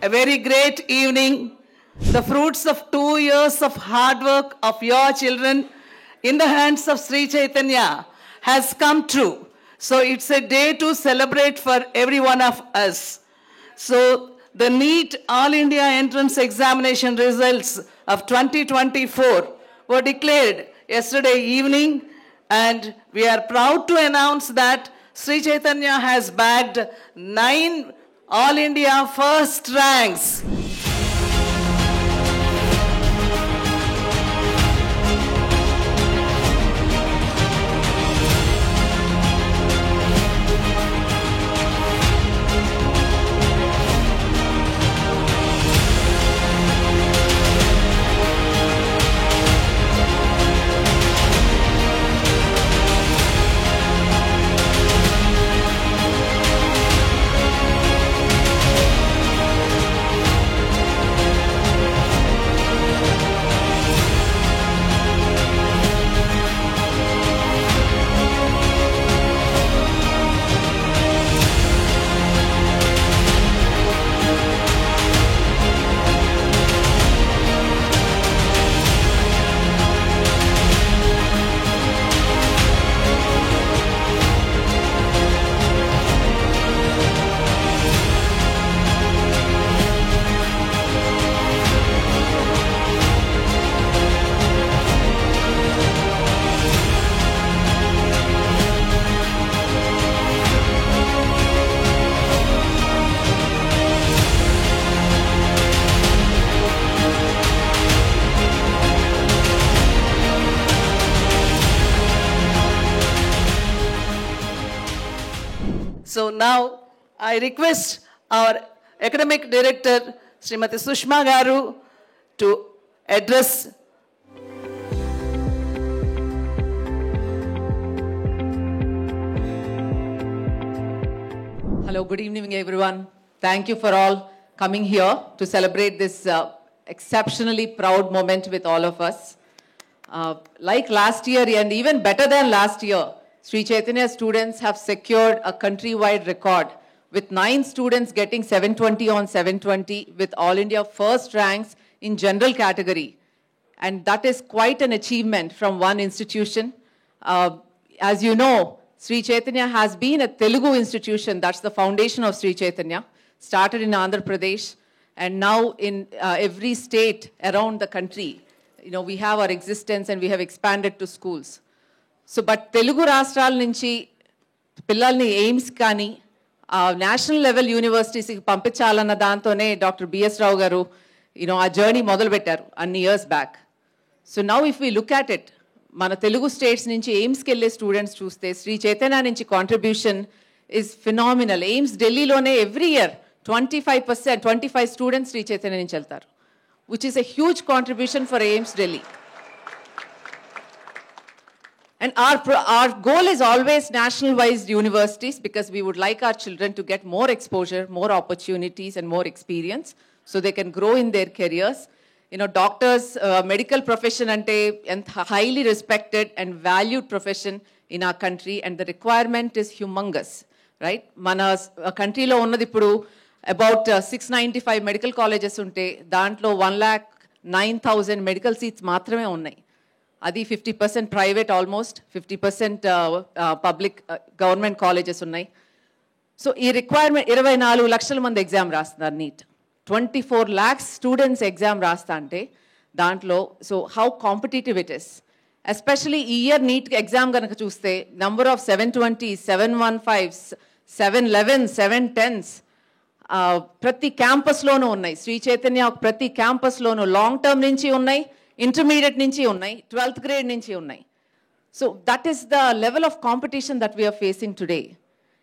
a very great evening. The fruits of 2 years of hard work of your children in the hands of Sri Chaitanya has come true. So it's a day to celebrate for every one of us. So the NEET All India Entrance Examination results of 2024 were declared yesterday evening, and we are proud to announce that Sri Chaitanya has bagged 9 All India first ranks. So now I request our academic director, Srimati Sushma Garu, to address. Hello, good evening everyone. Thank you for all coming here to celebrate this exceptionally proud moment with all of us. Like last year and even better than last year, Sri Chaitanya students have secured a countrywide record with 9 students getting 720 on 720 with All India first ranks in general category. And that is quite an achievement from one institution. As you know, Sri Chaitanya has been a Telugu institution. That's the foundation of Sri Chaitanya. Started in Andhra Pradesh and now in every state around the country. You know, we have our existence and we have expanded to schools. So, but Telugu Rashtrala nunchi pillalni aims kani national level universities ki pampinchalanna dantone Dr. B.S. Rao garu, you know, our journey modalu pettaru anni years back. So now if we look at it, mana Telugu states nunchi aims ki elle students chuste Sri Chaitanya nunchi contribution is phenomenal. Aims Delhi lone every year 25 students Sri Chaitanya nunchi veltaru, which is a huge contribution for aims Delhi. And our goal is always national-wise universities because we would like our children to get more exposure, more opportunities and more experience so they can grow in their careers. You know, doctors, medical profession ante highly respected and valued profession in our country, and the requirement is humongous, right? Mana country lo unnadi ippudu about 695 medical colleges unte dantlo 1,09,000 medical seats maatrame unnai. Adi 50% private almost, 50% public government colleges unnai. So ee requirement 24 lakshal mandi exam rastunaru NEET. 24 lakhs students exam rasta ante dantlo, so how competitive it is. Especially ee year NEET exam ganaka chuste number of 720, 715s, 711, 710s prati campus lonu unnai. Sri Chaitanya prati campus lonu long term nunchi unnai, intermediate nunchi unnai, 12th grade nunchi unnai. So that is the level of competition that we are facing today.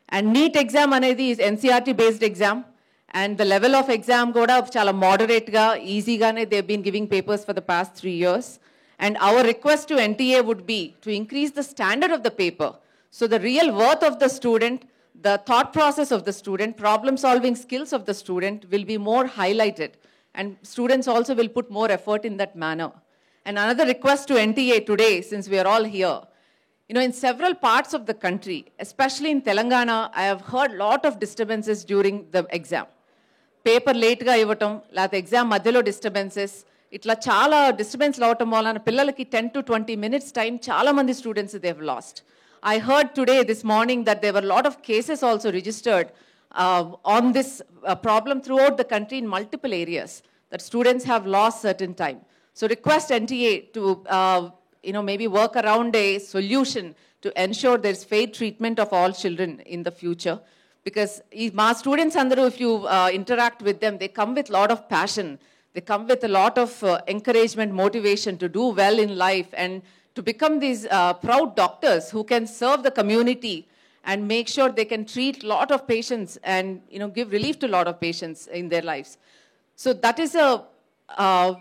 And NEET exam anedi is NCERT based exam, and the level of exam kuda chala moderate ga, easy gaane they've been giving papers for the past 3 years. And our request to NTA would be to increase the standard of the paper, so the real worth of the student, the thought process of the student, problem solving skills of the student will be more highlighted, and students also will put more effort in that manner. And another request to NTA today, since we are all here, you know, in several parts of the country, especially in Telangana, I have heard a lot of disturbances during the exam. Paper లేట్గా ఇవ్వటం, లేకపోతే exam మధ్యలో disturbances, ఇట్లా చాలా disturbance అవటం వలన పిల్లలకి 10 to 20 minutes time చాలా మంది students they have last. I heard today, this morning, that there were a lot of cases also registered on this problem throughout the country in multiple areas, that students have lost certain time. So request NTA to, maybe work around a solution to ensure there's fair treatment of all children in the future. Because my students, if you interact with them, they come with a lot of passion. They come with a lot of encouragement, motivation to do well in life and to become these proud doctors who can serve the community and make sure they can treat a lot of patients and give relief to a lot of patients in their lives. So that is a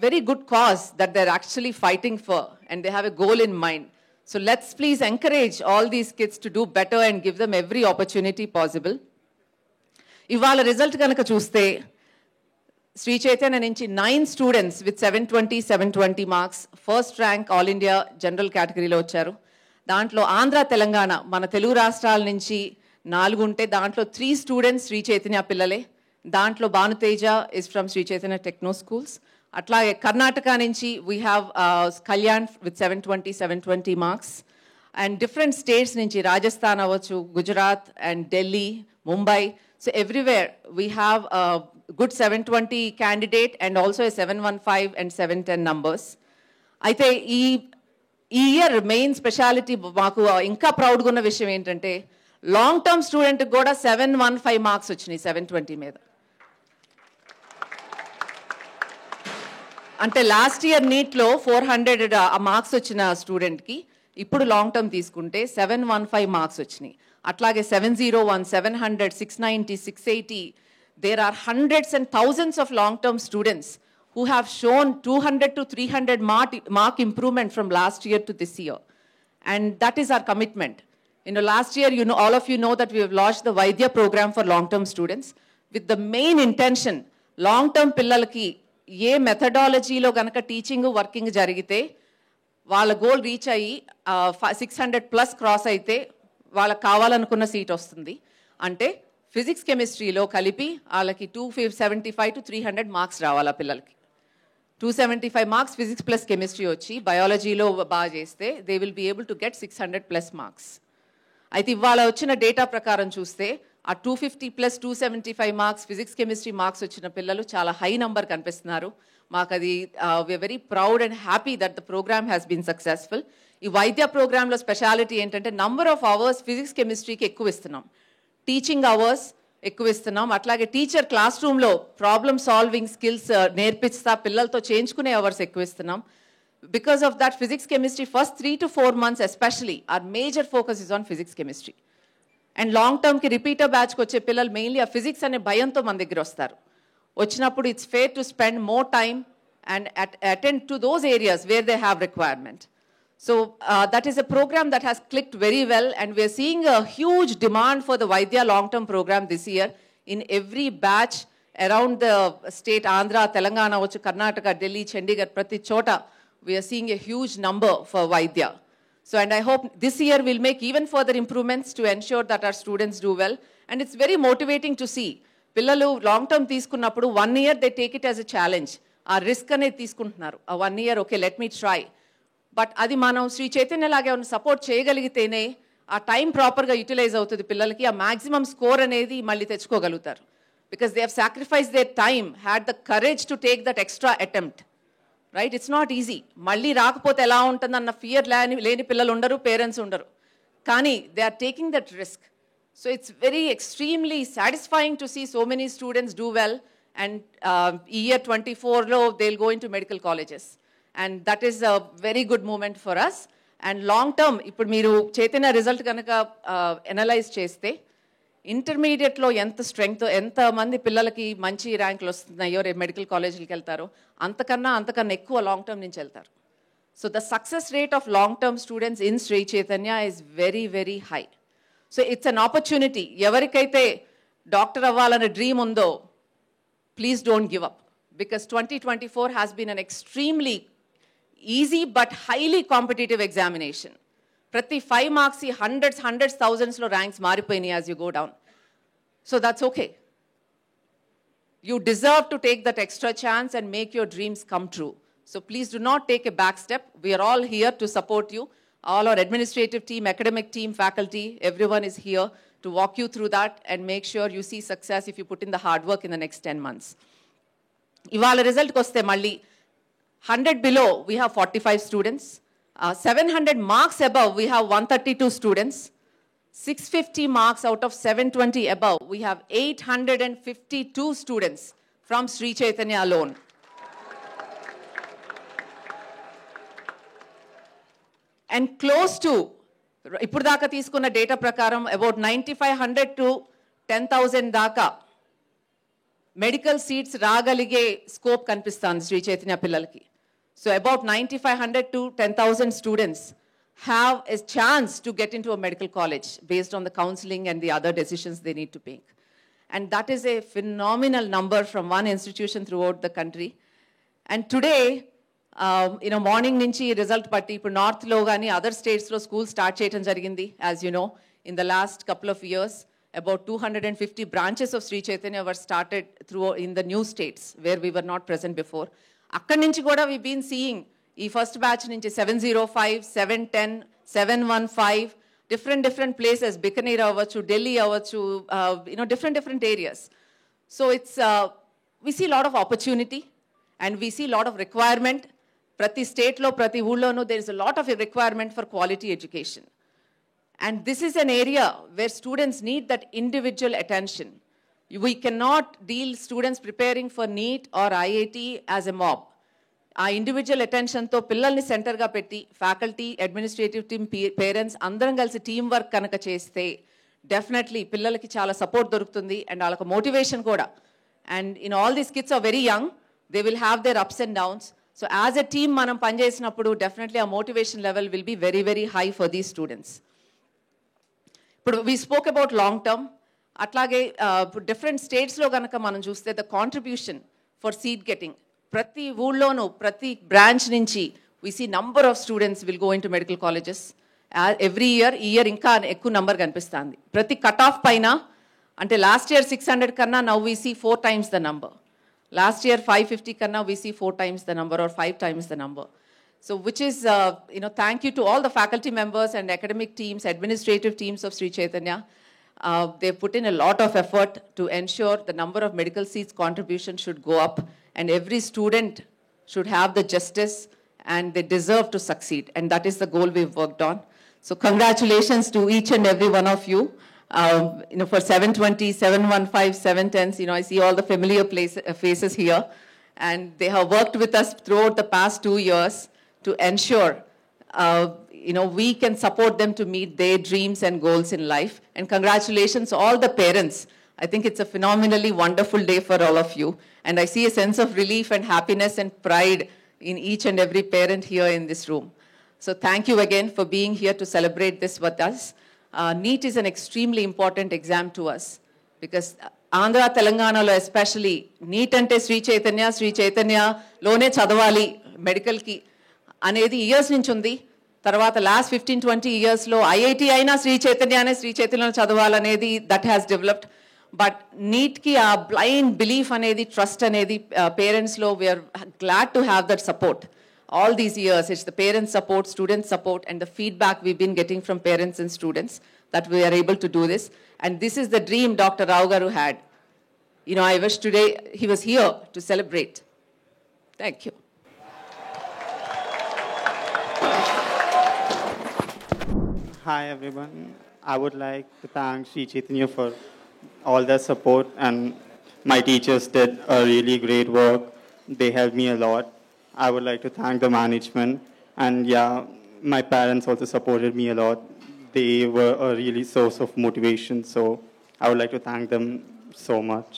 very good cause that they're actually fighting for, and they have a goal in mind. So let's please encourage all these kids to do better and give them every opportunity possible. ఇవాళ result కనుక చూస్తే శ్రీ చైతన్య నుంచి 9 students with 720 marks first rank all India general కేటగిరీలో వచ్చారు. దాంట్లో ఆంధ్ర తెలంగాణ మన తెలుగు రాష్ట్రాల నుంచి 4 ఉంటే దాంట్లో 3 స్టూడెంట్స్ శ్రీ చైతన్య పిల్లలే. దాంట్లో Bhanuteja is from Sri Chaitanya techno schools. అట్లాగే కర్ణాటక నుంచి we have Kalyan with 720 marks. And different states నుంచి రాజస్థాన్ అవ్వచ్చు, Gujarat and Delhi, Mumbai. So everywhere we have a good 720 candidate and also a 715 and 710 numbers. అయితే ఈ ఇయర్ మెయిన్ స్పెషాలిటీ మాకు ఇంకా ప్రౌడ్గా ఉన్న విషయం ఏంటంటే లాంగ్ టర్మ్ స్టూడెంట్కి కూడా 715 మార్క్స్ వచ్చినాయి 720 మీద. అంటే లాస్ట్ ఇయర్ నీట్లో 400 మార్క్స్ వచ్చిన స్టూడెంట్కి ఇప్పుడు లాంగ్ టర్మ్ తీసుకుంటే 715 మార్క్స్ వచ్చినాయి. అట్లాగే 701, 700, 690, 680. There are hundreds and thousands of long-term students who have shown 200 to 300 mark improvement from last year to this year. And that is our commitment. Last year, all of you know that we have launched the Vaidya program for long-term students with the main intention, long-term pillalaki, ye methodology lo ganaka teaching, working jarigite, వాళ్ళ goal reach అయ్యి 600+ cross అయితే వాళ్ళకి కావాలనుకున్న seat వస్తుంది. అంటే physics కెమిస్ట్రీలో కలిపి వాళ్ళకి 275 to 300 మార్క్స్ రావాలి. పిల్లలకి 275 మార్క్స్ ఫిజిక్స్ ప్లస్ కెమిస్ట్రీ వచ్చి బయాలజీలో బాగా చేస్తే they will be able to get 600+ marks. అయితే ఇవాళ వచ్చిన డేటా ప్రకారం చూస్తే ఆ 250 + 275 మార్క్స్ ఫిజిక్స్ కెమిస్ట్రీ మార్క్స్ వచ్చిన పిల్లలు చాలా హై నంబర్ కనిపిస్తున్నారు. మాకు అది we're very proud and happy that the program has been successful. ఈ వైద్య ప్రోగ్రాంలో స్పెషాలిటీ ఏంటంటే నంబర్ ఆఫ్ అవర్స్ ఫిజిక్స్ కెమిస్ట్రీకి ఎక్కువ ఇస్తున్నాం, టీచింగ్ అవర్స్ ఎక్కువ ఇస్తున్నాం. అట్లాగే టీచర్ క్లాస్ రూమ్లో ప్రాబ్లమ్ సాల్వింగ్ స్కిల్స్ నేర్పిస్తా పిల్లలతో చేయించుకునే అవర్స్ ఎక్కువ ఇస్తున్నాం. Because of that physics chemistry first 3 to 4 months especially are major focus is on physics chemistry. And long టర్మ్కి రిపీటర్ బ్యాచ్కి వచ్చే పిల్లలు మెయిన్లీ ఆ ఫిజిక్స్ అనే భయంతో మన దగ్గర వస్తారు. వచ్చినప్పుడు it's fair to spend more time and attend to those areas where they have requirement. So that is a program that has clicked very well, and we are seeing a huge demand for the Vaidya long-term program this year in every batch around the state, Andhra, Telangana, Karnataka, Delhi, Chandigarh, prati chota. We are seeing a huge number for Vaidya. So, and I hope this year we'll make even further improvements to ensure that our students do well. And it's very motivating to see. Pillalu long-term తీసుకున్నప్పుడు 1 year they take it as a challenge. ఆ risk అనేది తీసుకుంటున్నారు. ఆ 1 year, okay, let me try. But అది మనం శ్రీ చైతన్య లాగే ఉన్న support చేయగలిగితేనే ఆ టైం ప్రాపర్గా యూటిలైజ్ అవుతుంది పిల్లలకి, ఆ మ్యాక్సిమం స్కోర్ అనేది మళ్ళీ తెచ్చుకోగలుగుతారు. Because they have sacrifice their time, had the courage to take that extra attempt. Right, it's not easy. మళ్ళీ రాకపోతే ఎలా ఉంటుందన్న ఫియర్ లేని పిల్లలు ఉండరు, పేరెంట్స్ ఉండరు. కానీ they are taking that risk. So it's very extremely satisfying to see so many students do well. And year 24లో they will go in to medical colleges. And that is a very good moment for us. And long term, ఇప్పుడు మీరు Chaitanya result కనుక analyse చేస్తే ఇంటర్మీడియట్లో ఎంత strength, ఎంతమంది పిల్లలకి మంచి ర్యాంకులు వస్తున్నాయో రేపు మెడికల్ కాలేజీలకు వెళ్తారో అంతకన్నా ఎక్కువ లాంగ్ టర్మ్ నుంచి వెళ్తారు. So the success rate of long term students in Sri Chaitanya is very very high. So it's an opportunity. ఎవరికైతే డాక్టర్ అవ్వాలనే డ్రీమ్ ఉందో please don't give up, because 2024 has been an extremely easy but highly competitive examination. Prati 5 marks hundreds, thousands lo ranks maripoyini as you go down. So that's okay. You deserve to take that extra chance and make your dreams come true. So please do not take a back step. We are all here to support you. All our administrative team, academic team, faculty, everyone is here to walk you through that and make sure you see success if you put in the hard work in the next 10 months. ఇవాళ రిజల్ట్కి వస్తే మళ్ళీ 100 below, we have 45 students. 700 marks above, we have 132 students. 650 marks out of 720 above, we have 852 students from Sri Chaitanya alone. And close to, ఇప్పుడు దాకా తీసుకున్న data ప్రకారం about 9,500 to 10,000 దాకా medical seats రాగలిగే scope కనిపిస్తుంది శ్రీ చైతన్య పిల్లలకి. So about 9,500 to 10,000 students have a chance to get into a medical college based on the counseling and the other decisions they need to make. And that is a phenomenal number from one institution throughout the country. And today, morning నుంచి result పట్టి ఇప్పుడు నార్త్లో కానీ other స్టేట్స్లో school start చేయడం జరిగింది. As you know, in the last couple of years about 250 branches of Sri Chaitanya were started through in the new states where we were not present before. అక్కడి నుంచి కూడా we've been seeing ఈ first batch నుంచి 705, 710, 715 different places, Bikaner అవ్వచ్చు, ఢిల్లీ అవ్వచ్చు, different areas. So it's we see a lot of opportunity and we see a lot of requirement. ప్రతి స్టేట్లో ప్రతి ఊళ్ళోనూ there is a lot of a requirement for quality education. And this is an area where students need that individual attention. We cannot deal students preparing for NEET or IIT as a mob. Our individual attention to pillalni center ga petti, faculty, administrative team, parents, andaram kalisi team work kanaka cheste, definitely pillalaki chala support dorukutundi and alaka motivation kuda. And all these kids are very young, they will have their ups and downs. So as a team manam pani chesinappudu, definitely our motivation level will be very, very high for these students. But we spoke about long term. అట్లాగే different స్టేట్స్లో కనుక మనం చూస్తే the contribution for seat getting, ప్రతి ఊళ్ళోనూ ప్రతి branch నుంచి we see number of students will go into medical colleges. Every year, ఈ year ఇంకా ఎక్కువ నెంబర్ కనిపిస్తుంది. ప్రతి కట్ ఆఫ్ పైన అంటే లాస్ట్ ఇయర్ 600 కన్నా now we see 4 times the number. Last year 550 konna we see 4 times the number or 5 times the number. So which is, thank you to all the faculty members and academic teams, administrative teams of Sri Chaitanya. They put in a lot of effort to ensure the number of medical seats contribution should go up and every student should have the justice and they deserve to succeed. And that is the goal we've worked on. So congratulations to each and every one of you. For 720, 715, 710s, I see all the familiar faces here. And they have worked with us throughout the past 2 years to ensure, we can support them to meet their dreams and goals in life. And congratulations to all the parents. I think it's a phenomenally wonderful day for all of you. And I see a sense of relief and happiness and pride in each and every parent here in this room. So thank you again for being here to celebrate this with us. NEET is an extremely important exam to us because Andhra, Telangana lo especially, NEET ante Sri Chaitanya lone chadavali medical ki అనేది years నుంచి ఉంది. తర్వాత last 15-20 ఇయర్స్లో IIT అయినా శ్రీ చైతన్యలో చదవాలనేది that has developed. But నీట్కి ఆ బ్లైండ్ బిలీఫ్ అనేది, ట్రస్ట్ అనేది పేరెంట్స్లో we're glad to have that support. All these years, it's the parent support, student support, and the feedback we've been getting from parents and students that we are able to do this. And this is the dream Dr. Rao Garu had. I wish today he was here to celebrate. Thank you. Hi everyone. I would like to thank Sri Chaitanya for all their support, and my teachers did a really great work. They helped me a lot. I would like to thank the management, and my parents also supported me a lot. They were a really source of motivation, so I would like to thank them so much.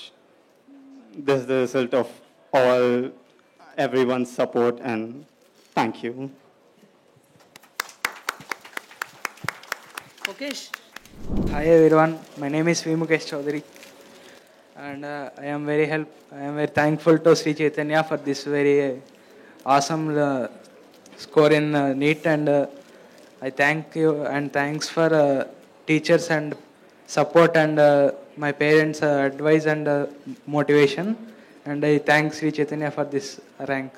This is the result of everyone's support, and thank you. Mukesh. Hi everyone, my name is V. Mukesh Chaudhary, and I am very thankful to Sri Chaitanya for this very awesome score in NEET, and I thank you and thanks for teachers and support and my parents' advice and motivation. and I thank Sri Chaitanya for this rank.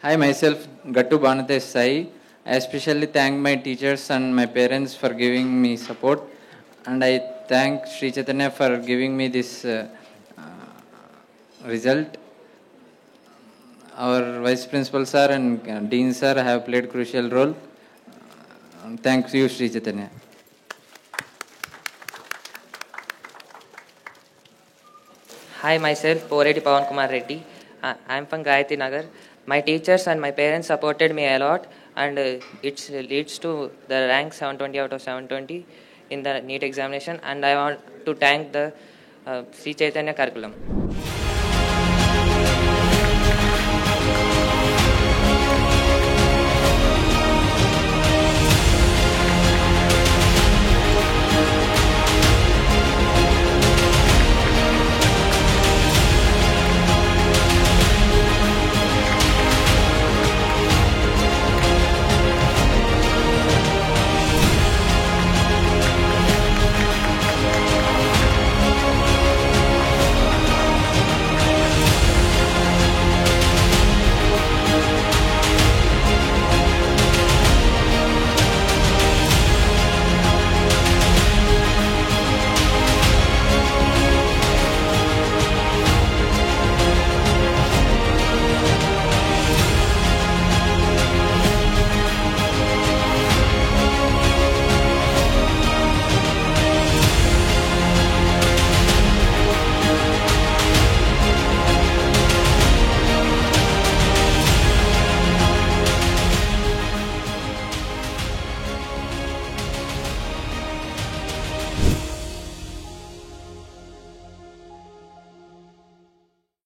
Hi, myself Gattu Banatesh Sai. I especially thank my teachers and my parents for giving me support, and I thank Sri Chaitanya for giving me this result. Our Vice Principal sir and Dean sir have played crucial role. Thank you, Sri Chaitanya. Hi, myself Poreti Pawan Kumar Reddy. I'm from Gayatri Nagar. My teachers and my parents supported me a lot, and it leads to the rank 720 out of 720 in the NEET examination. And I want to thank the Sri Chaitanya curriculum.